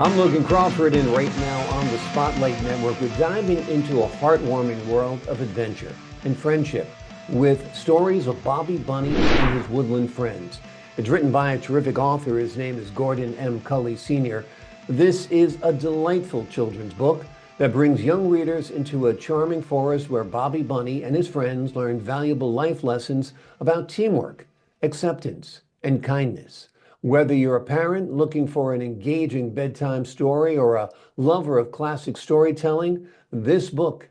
I'm Logan Crawford, and right now on the Spotlight Network, we're diving into a heartwarming world of adventure and friendship with stories of Bobby Bunny and his woodland friends. It's written by a terrific author. His name is Gordon M. Culley Sr. This is a delightful children's book that brings young readers into a charming forest where Bobby Bunny and his friends learn valuable life lessons about teamwork, acceptance, and kindness. Whether you're a parent looking for an engaging bedtime story or a lover of classic storytelling, this book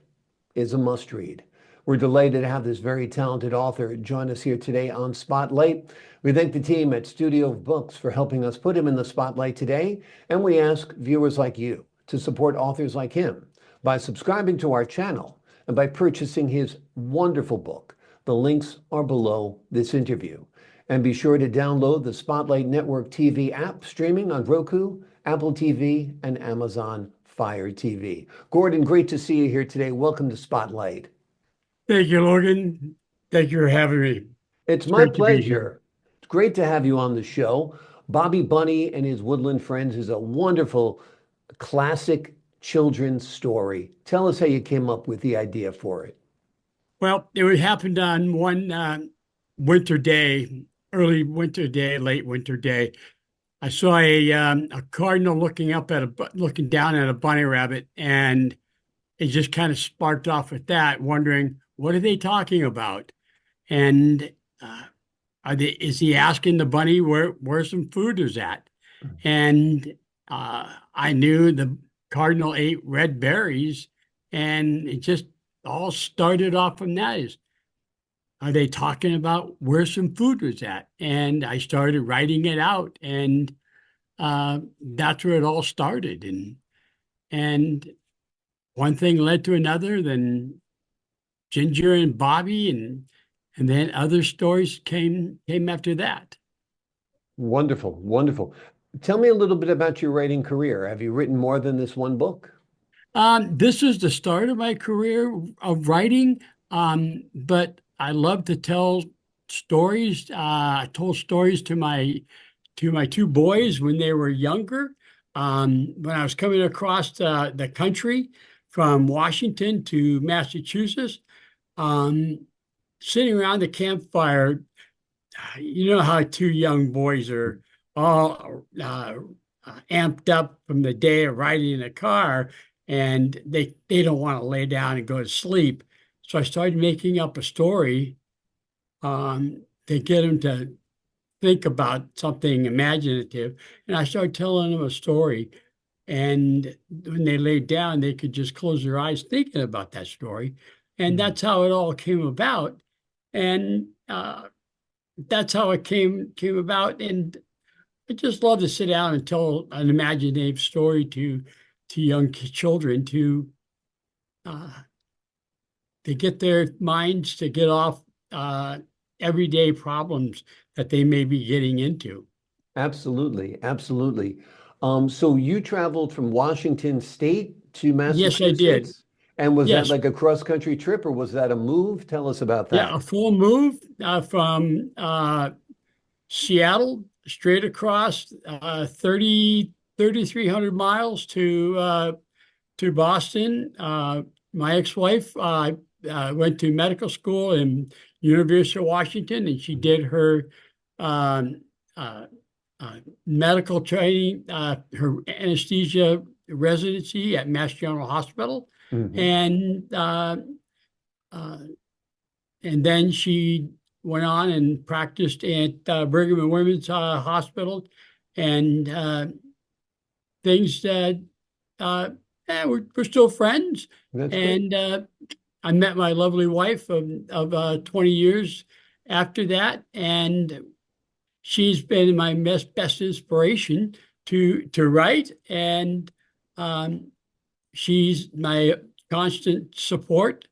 is a must-read. We're delighted to have this very talented author join us here today on Spotlight. We thank the team at Studio of Books for helping us put him in the spotlight today, and we ask viewers like you to support authors like him by subscribing to our channel and by purchasing his wonderful book. The links are below this interview. And be sure to download the Spotlight Network TV app streaming on Roku, Apple TV, and Amazon Fire TV. Gordon, great to see you here today. Welcome to Spotlight. Thank you, Logan. Thank you for having me. It's my pleasure. It's great to have you on the show. Bobby Bunny and his Woodland Friends is a wonderful classic children's story. Tell us how you came up with the idea for it. Well, it happened on one winter day, early winter day, late winter day. I saw a cardinal looking down at a bunny rabbit, and it just kind of sparked off with that, wondering what are they talking about, and is he asking the bunny where some food is at? And I knew the cardinal ate red berries, and it just all started off from that. Are they talking about where some food was at? And I started writing it out, and that's where it all started. And one thing led to another, then Ginger and Bobby, and then other stories came after that. Wonderful, wonderful. Tell me a little bit about your writing career. Have you written more than this one book? This was the start of my career of writing, but I love to tell stories. I told stories to my two boys when they were younger. When I was coming across the country from Washington to Massachusetts, sitting around the campfire, you know how two young boys are all amped up from the day of riding in the car, and they don't want to lay down and go to sleep. So I started making up a story to get them to think about something imaginative. And I started telling them a story. And when they laid down, they could just close their eyes thinking about that story. And that's how it all came about. And that's how it came about. And I just love to sit down and tell an imaginative story to young children to get their minds to get off everyday problems that they may be getting into. Absolutely, absolutely. So you traveled from Washington State to Massachusetts? Yes, I did. And was that Yes. like a cross-country trip, or was that a move? Tell us about that. Yeah, a full move from Seattle straight across 3,300 miles to Boston. My ex-wife went to medical school in University of Washington, and she did her medical training, her anesthesia residency at Mass General Hospital. Mhm. And then she went on and practiced at Brigham and Women's Hospital, and things that we're still friends. That's And great. I met my lovely wife of 20 years after that, and she's been my best inspiration to write, and she's my constant support.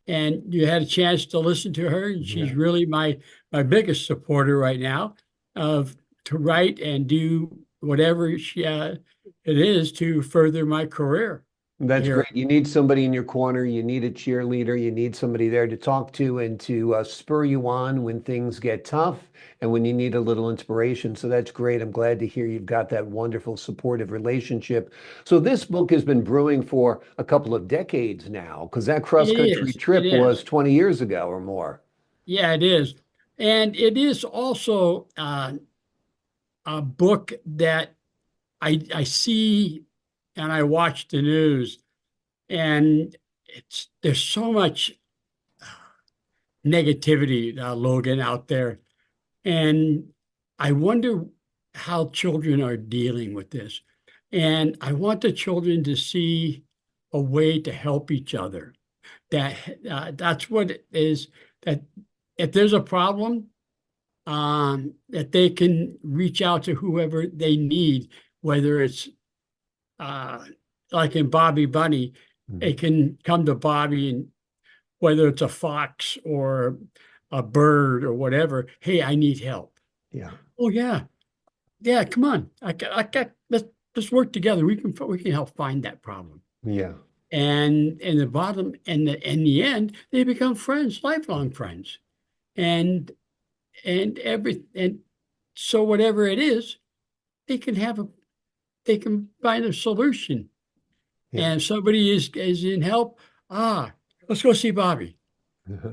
And you had a chance to listen to her, and she's really my biggest supporter right now to write and do whatever it is to further my career. That's here. great. You need somebody in your corner. You need a cheerleader. You need somebody there to talk to and to spur you on when things get tough and when you need a little inspiration. So that's great. I'm glad to hear you've got that wonderful supportive relationship. So this book has been brewing for a couple of decades now, because that It cross-country is. It trip was is. 20 years ago or more. Yeah, it is. And it is also a book that I see and I watch the news, and there's so much negativity, Logan, out there. And I wonder how children are dealing with this. And I want the children to see a way to help each other. That that's what it is. That if there's a problem, that they can reach out to whoever they need, whether it's uh, like in Bobby Bunny, they Mhm. can come to Bobby, and whether it's a fox or a bird or whatever, hey, I need help. Yeah. Oh yeah, yeah, come on. Let's work together. We can help find that problem. Yeah. And in the bottom, in the end, they become friends, lifelong friends. And and so whatever it is, they can have a they can find a solution. Yeah. And if somebody is in help, let's go see Bobby.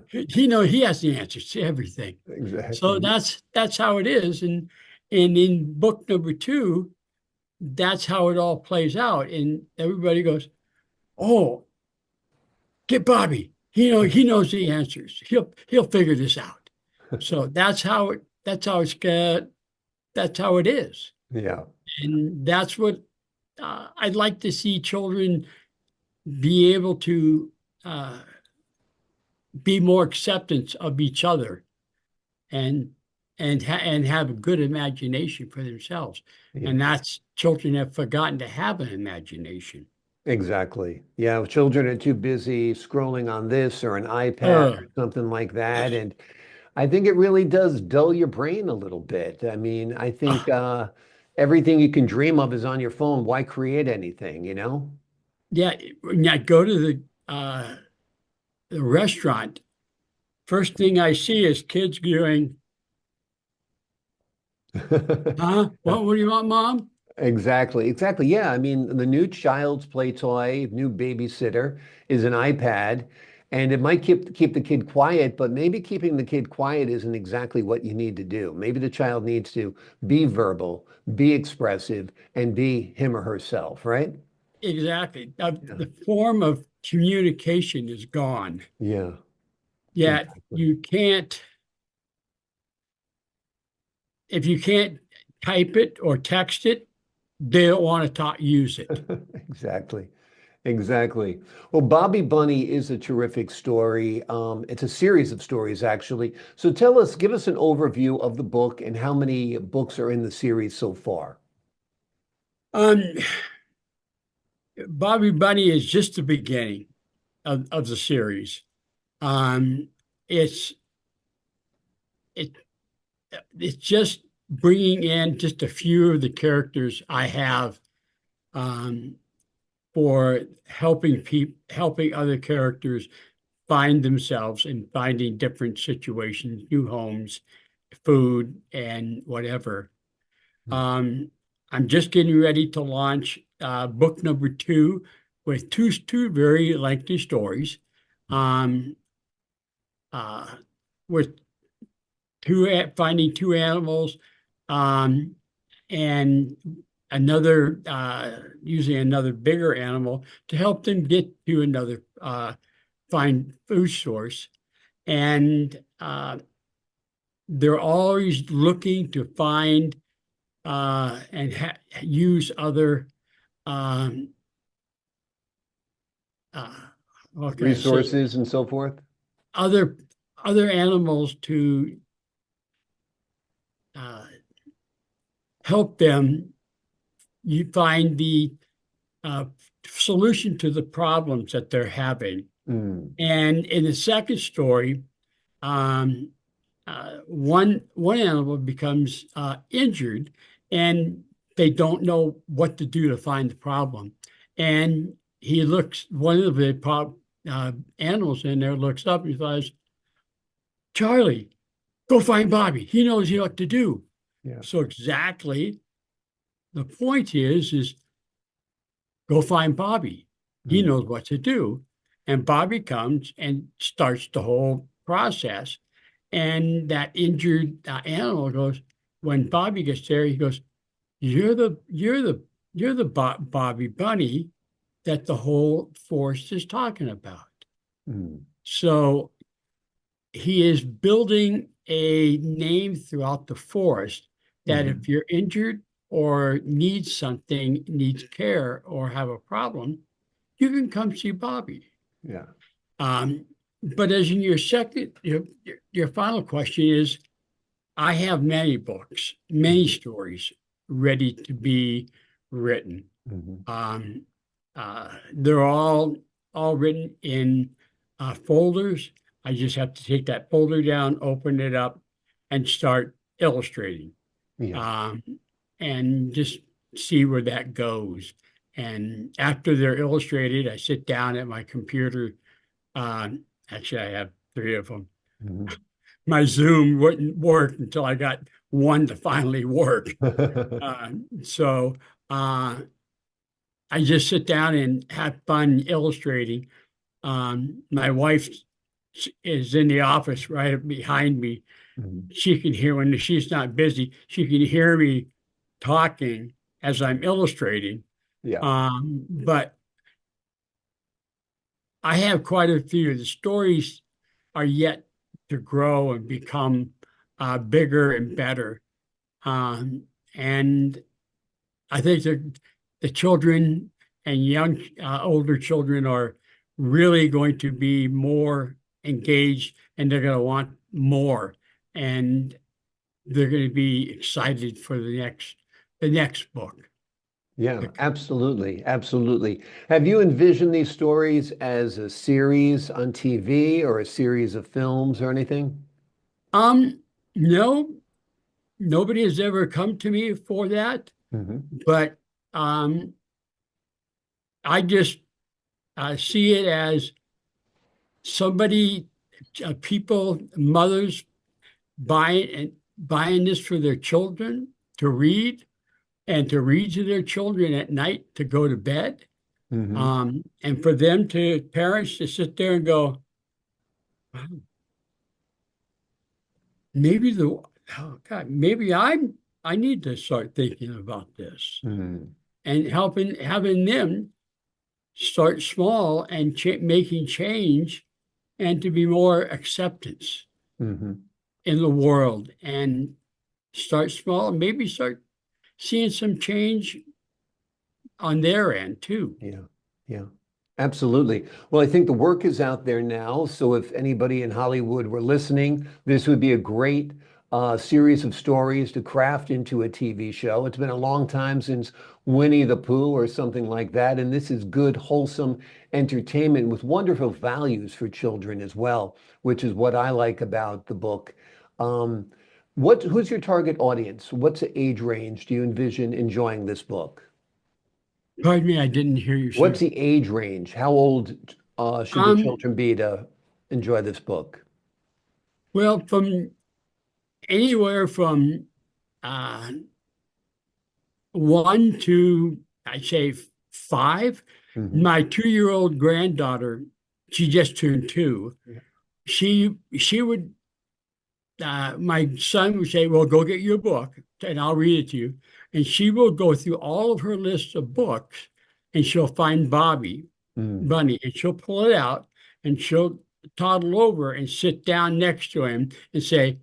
He knows he has the answers to everything. So Exactly. that's how it is. And in book number two, that's how it all plays out. And everybody goes, "Oh, get Bobby. He knows the answers. He'll figure this out." So that's how it is. Yeah. And that's what I'd like to see children be able to uh, be more acceptance of each other, and and have a good imagination for themselves. Yeah. And that's children have forgotten to have an imagination. Exactly. Yeah, children are too busy scrolling on this or an iPad Uh, or something like that. And I think it really does dull your brain a little bit. I mean, I think everything you can dream of is on your phone. Why create anything, you know? yeah, when I go to the restaurant, first thing I see is kids going, "Huh? What do you want, mom?" Exactly, exactly. Yeah, I mean, the new child's play toy, new babysitter is an iPad, and it might keep the kid quiet, but maybe keeping the kid quiet isn't exactly what you need to do. Maybe the child needs to be verbal, be expressive, and be him or herself, right? Exactly. Yeah. The form of communication is gone. Yeah, Yet exactly. you can't, if you can't type it or text it, they don't want to use it. Exactly. Exactly. Well, Bobby Bunny is a terrific story. It's a series of stories, actually. So give us an overview of the book and how many books are in the series so far. Um, Bobby Bunny is just the beginning of the series. Um, it's it it's just bringing in just a few of the characters I have, um, for helping other characters find themselves and finding different situations, new homes, food, and whatever. Hmm. Um, I'm just getting ready to launch book number two with two very lengthy stories. Um, uh, with finding two animals, um, and another using another bigger animal to help them get to another find food source. And they're always looking to find and use other um, uh, what can I say, Resources and so forth. other other animals to uh, help them you find the uh, solution to the problems that they're having. Mm. And in the second story, um, one animal becomes injured, and they don't know what to do to find the problem. And he looks, one of the animals in there looks up and he says, Charlie, go find Bobby. He knows what to do. Yeah. So exactly the point is go find Bobby. He knows what to do. And Bobby comes and starts the whole process. And that injured animal goes, when Bobby gets there, he goes, you're the Bobby Bunny that the whole forest is talking about. Mm. So he is building a name throughout the forest that if you're injured or need something, needs care or have a problem, you can come see Bobby. Yeah. But as in your final question is, I have many books, many stories ready to be written. They're all written in folders. I just have to take that folder down, open it up, and start illustrating. Yeah. And just see where that goes. And after they're illustrated, I sit down at my computer. Actually, I have three of them. My Zoom wouldn't work until I got one to finally work. So I just sit down and have fun illustrating. My wife is in the office right behind me. She can hear when she's not busy. She can hear me talking as I'm illustrating. Yeah. But I have quite a few. The stories are yet to grow and become bigger and better. And I think the children and young, older children are really going to be more engaged and they're going to want more. And they're going to be excited for the next book. Yeah, absolutely. Absolutely. Have you envisioned these stories as a series on TV or a series of films or anything? No, nobody has ever come to me for that, but I just see it as somebody, people, mothers buying this for their children to read and to read to their children at night to go to bed. And for them parents to sit there and go, wow, maybe oh God, maybe I need to start thinking about this and having them start small and making change and to be more acceptance in the world and start small and maybe start seeing some change on their end too. Yeah, yeah, absolutely. Well, I think the work is out there now. So if anybody in Hollywood were listening, this would be a great series of stories to craft into a TV show. It's been a long time since Winnie the Pooh or something like that. And this is good, wholesome entertainment with wonderful values for children as well, which is what I like about the book. Who's your target audience? What's the age range do you envision enjoying this book? Pardon me, I didn't hear you, What's sir. the age range? How old should the Um, children be to enjoy this book? well, from anywhere from uh, one to I'd say five. My 2-year-old granddaughter, she just turned two. Yeah. She would my son would say, "Well, go get you a book, and I'll read it to you." And she will go through all of her list of books, and she'll find Bobby Bunny, and she'll pull it out, and she'll toddle over and sit down next to him and say,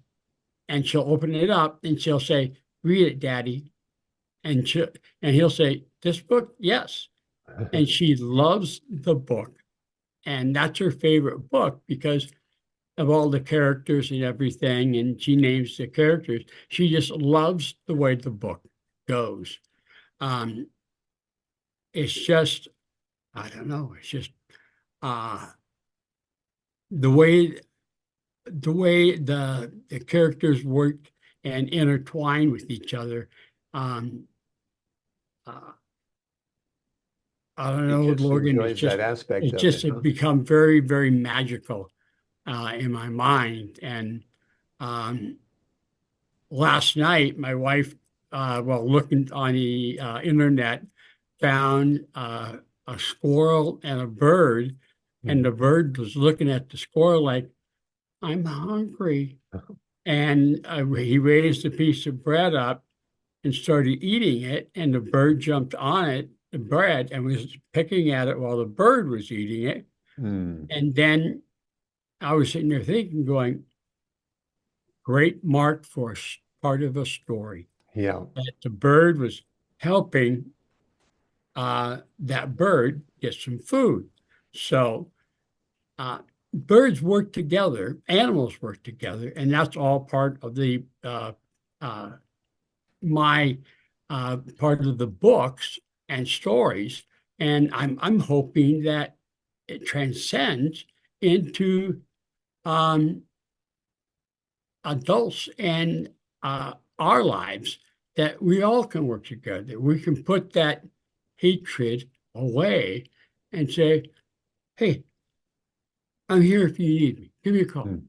and she'll open it up, and she'll say, "Read it, Daddy." And he'll say, "This book, yes." And she loves the book, and that's her favorite book because of all the characters and everything, and she names the characters. She just loves the way the book goes. Um, it's just, I don't know, it's just uh, the way the characters work and intertwine with each other. Um, uh, I don't He know, just Logan. enjoys that aspect It of just it, had huh? become very, very magical in my mind. And um, last night, my wife, well, looking on the internet, found a squirrel and a bird, and Mm. the bird was looking at the squirrel like, "I'm hungry," and he raised a piece of bread up and started eating it, and the bird jumped on it, the bread, and was picking at it while the bird was eating it. Mm. And then I was sitting there thinking, going, great mark for part of a story Yeah. that the bird was helping that bird get some food. So uh, birds work together, animals work together, and that's all part of the uh, my part of the books and stories. And I'm hoping that it transcends into um, adults and our lives, that we all can work together. We can put that hatred away and say, "Hey, I'm here if you need me. Give me a call. Mm.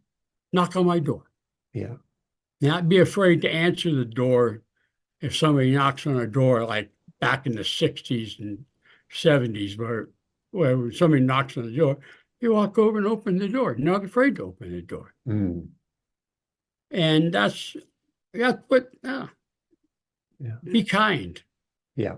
Knock on my door." Yeah. Not be afraid to answer the door if somebody knocks on a door, like back in the 60s and 70s, where when somebody knocks on the door, you walk over and open the door. You're not afraid to open the door. Mm. And that's what, Yeah. be kind. Yeah.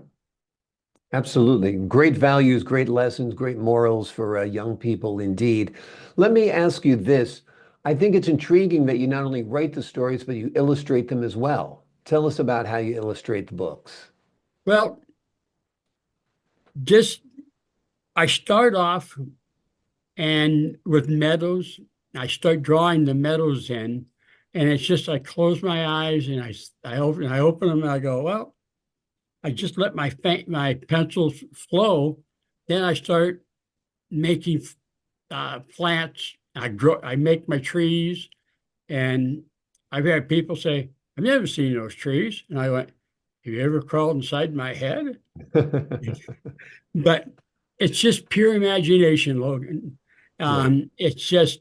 Absolutely. Great values, great lessons, great morals for young people indeed. Let me ask you this. I think it's intriguing that you not only write the stories, but you illustrate them as well. Tell us about how you illustrate the books. Well, just I start off and with meadows, I start drawing the meadows in, and it's just I close my eyes and I open them and I go, well, I just let my pencils flow. Then I start making plants. I make my trees, and I've had people say, "I've never seen those trees," and I went, "Have you ever crawled inside my head?" But it's just pure imagination, Logan. Yeah. It's just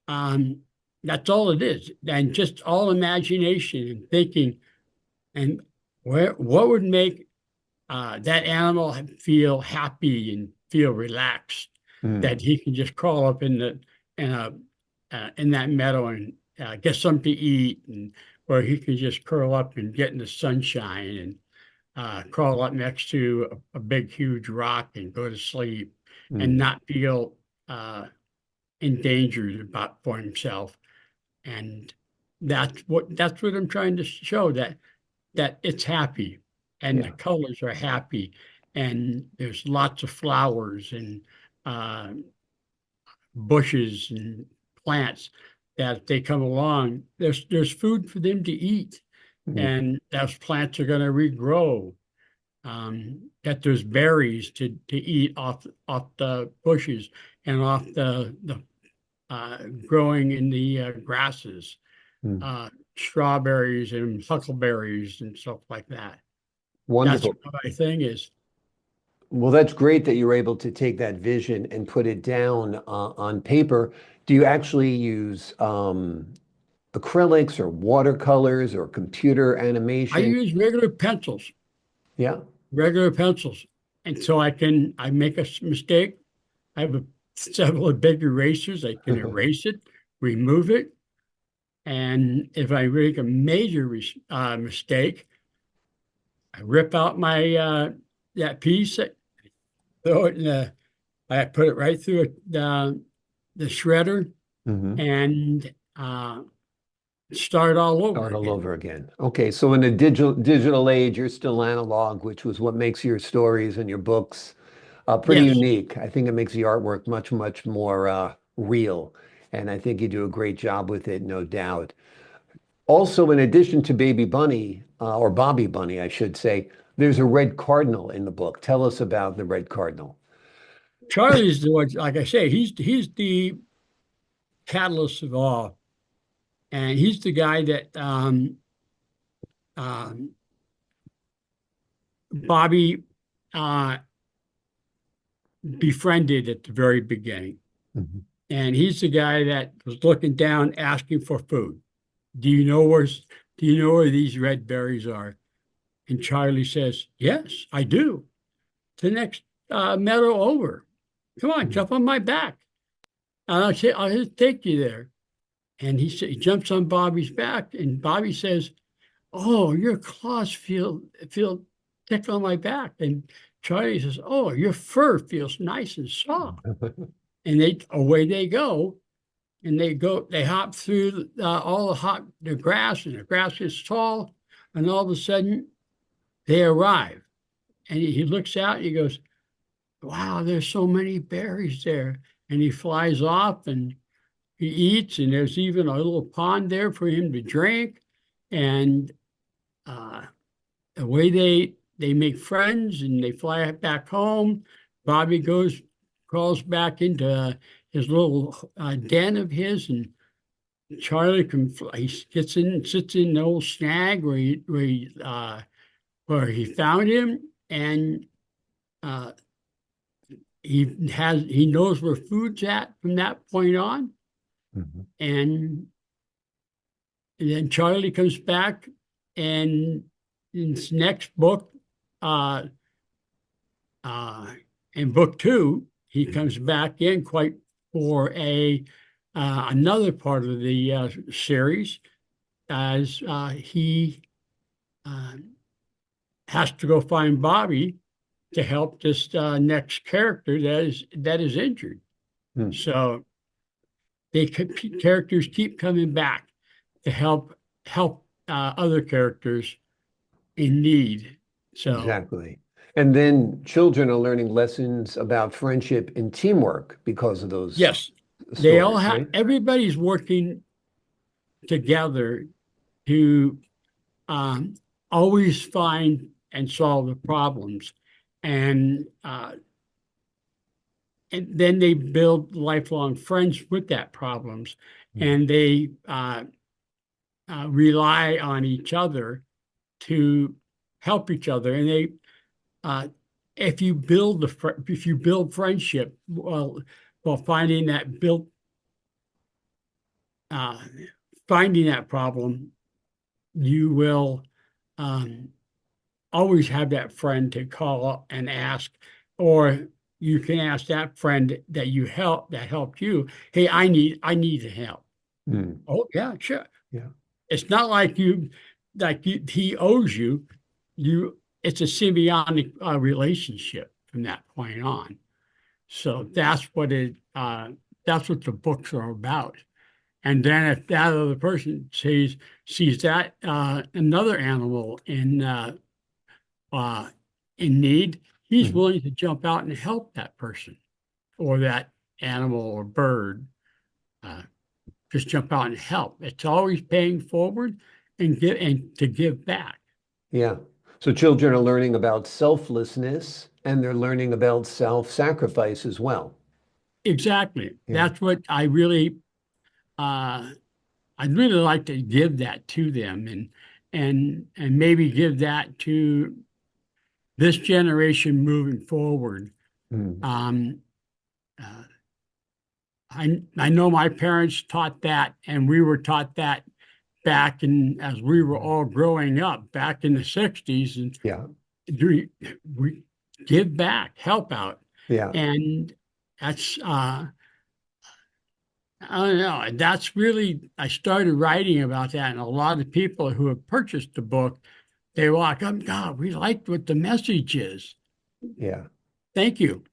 um, that's all it is, and just all imagination and thinking. And what would make that animal feel happy and feel relaxed, that Mm. he can just crawl up in that meadow and get something to eat, and where he can just curl up and get in the sunshine and crawl up next to a big, huge rock and go to sleep and Mm. not feel uh, endangered about for himself. And that's what I'm trying to show, that it's happy and the Yeah. colors are happy and there's lots of flowers and uh, bushes and plants that if they come along, there's food for them to eat, Mm. and those plants are going to regrow. That there's berries to eat off the bushes and off the growing in the grasses, Mm. uh, strawberries and huckleberries and stuff like that. That's Wonderful. what my thing is. Well, that's great that you're able to take that vision and put it down on paper. Do you actually use acrylics or watercolors or computer I animation? use Yeah. regular pencils. And so I make a mistake. I have several big erasers. I can erase it, remove it. And if I make a major mistake, I rip out my that piece, throw it in I put it right through the shredder Hmm. and start all over Start all again. over again. Okay, so in a digital age, you're still analog, which was what makes your stories and your books pretty Yes. unique. I think it makes the artwork much, much more real. And I think you do a great job with it, no doubt. Also, in addition to Baby Bunny, or Bobby Bunny, I should say, there's a red cardinal in the book. Tell us about the red cardinal. Charlie's the one, like I say, he's the catalyst of all. And he's the guy that um, Bobby uh, befriended at the very beginning. Mhm. And he's the guy that was looking down, asking for food. Do you know where, do you know where these red berries are? And Charlie says, yes, I do. The next meadow over. Come on, Mhm. jump on my back. And I'll just take you there. And he jumps on Bobby's back, and Bobby says, "Oh, your claws feel thick on my back." And Charlie says, "Oh, your fur feels nice and soft." And away they go, and they hop through all the grass, and the grass is tall, and all of a sudden they arrive, and he looks out, and he goes, "Wow, there's so many berries there," and he flies off and he eats, and there's even a little pond there for him to drink, and uh, the way they make friends and they fly back home. Bobby crawls back into his little den of his, and Charlie can fly. He gets in and sits in the old snag where he found him, and uh, he knows where food's at from that point on, Mhm. and then Charlie comes back, and in his next book, uh, uh, in book two, he comes back in quite for a another part of the series, as he uh, has to go find Bobby to help this next character that is injured. Hmm. So characters keep coming back to help other characters in need. So Exactly. And then children are learning lessons about friendship and teamwork because of those yes, they all stories, have right? everybody's working together to um, always find and solve the problems, and and then they build lifelong friends with that problems, Mhm. and they rely on each other to help each other, and they uh, if you build friendship while uh, finding that problem, you will um, always have that friend to call up and ask, or you can ask that friend that helped you, hey, I need the help. Hmm. Oh yeah, sure. Yeah. It's not he owes you. It's a symbiotic relationship from that point on. So that's what the books are about. And then if that other person sees that another animal uh, in need, he's Mhm. willing to jump out and help that person or that animal or bird. Uh, just jump out and help. It's always paying forward and to give back. Yeah. So children are learning about selflessness and they're learning about self-sacrifice as well. Exactly. Yeah. That's what uh, I'd really like to give that to them, and maybe give that to this generation moving forward. Mm. Um, uh, I know my parents taught that, and we were taught that back in as we were all growing up back in the 60s, and Yeah. we give back, help out, Yeah. and that's I don't know. That's really I started writing about that, and a lot of people who have purchased the book, they were like, "Oh God, we liked what the message is." Yeah. Thank you,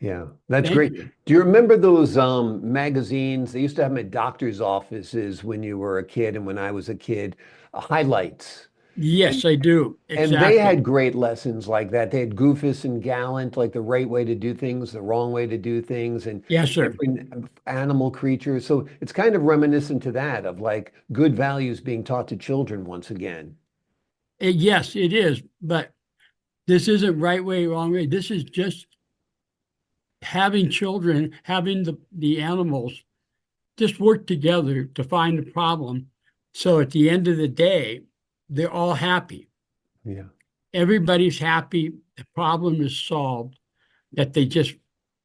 Yeah. That's thank great. you. Do you remember those magazines? They used to have them at doctor's offices when you were a kid and when I was a kid, highlights. Yes, I do And they exactly. had great lessons like that. They had Goofus and Gallant, like the right way to do things, the wrong way to do things, and Yes, sir. different animal creatures. So it's kind of reminiscent to that, of like good values being taught to children once again. Yes, it is. But this isn't right way, wrong way. This is just having children, having the animals just work together to find the problem. So at the end of the day, they're all happy. Yeah. Everybody's happy. The problem is solved. That they just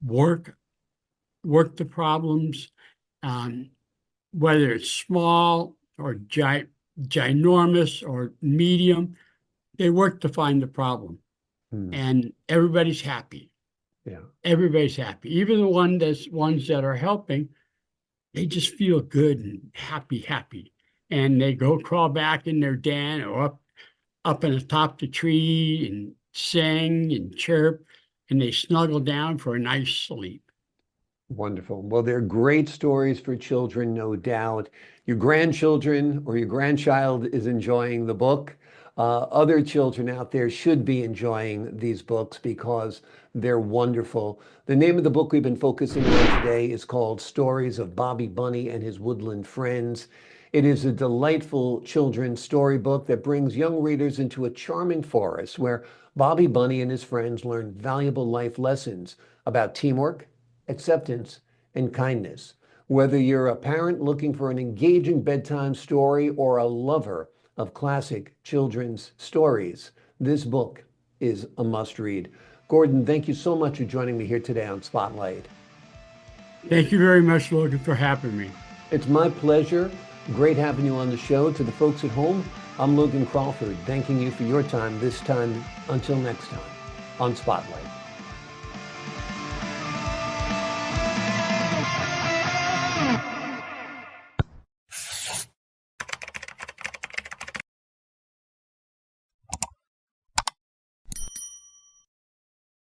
work the problems, um, whether it's small or ginormous or medium. They work to find the problem, and everybody's happy. Yeah. Everybody's happy. Even the ones that are helping, they just feel good and happy. And they go crawl back in their den or up in the top of the tree and sing and chirp, and they snuggle down for a nice sleep. Wonderful. Well, they're great stories for children, no doubt. Your grandchildren or your grandchild is enjoying the book. Other children out there should be enjoying these books because they're wonderful. The name of the book we've been focusing on today is called Stories of Bobby Bunny and His Woodland Friends. It is a delightful children's storybook that brings young readers into a charming forest where Bobby Bunny and his friends learn valuable life lessons about teamwork, acceptance, and kindness. Whether you're a parent looking for an engaging bedtime story or a lover of classic children's stories, this book is a must-read. Gordon, thank you so much for joining me here today on Spotlight. Thank you very much, Logan, for having me. It's my pleasure. Great having you on the show. To the folks at home, I'm Logan Crawford, thanking you for your time this time. Until next time on Spotlight.